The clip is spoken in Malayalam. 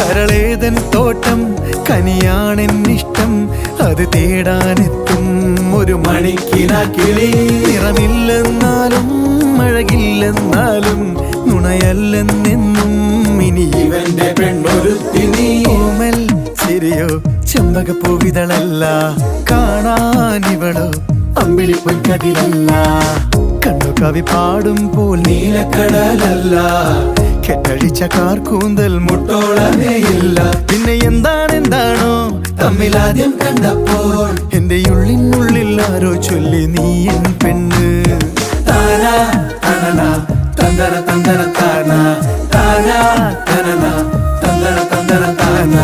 കരളേതൻ തോട്ടം കനിയാണെന്നിഷ്ടം അത് തേടാനെത്തും ഒരു മണിക്കിനാക്കിളി നിറമില്ലെന്നാലും അഴകില്ലെന്നാലും നുണയല്ലെന്നെന്നും ഇനി ഇവന്റെ പെണ്ണൊരുത്തിനി ഓമൽ ശരിയോ ചെമ്പകപ്പൂവിതളല്ല കാണാനിവളോ അമ്പിളിപ്പൊൻകതിരല്ല കണ്ണു കവി പാടും പോൽ നീലക്കടലല്ല കെട്ടഴിച്ച കാർക്കൂന്തൽ മുട്ടോളമേയില്ല പിന്നെ എന്താണെന്താണോ തമ്മിലാദ്യം കണ്ടപ്പോൾ എന്റെ ഉള്ളിനുള്ളിൽ ആരോ ചൊല്ലി നീ എൻ പെണ്ണ് താനാ തനന തന്തന തന്തന താന താനാ തനന തന്തന തന്തന താന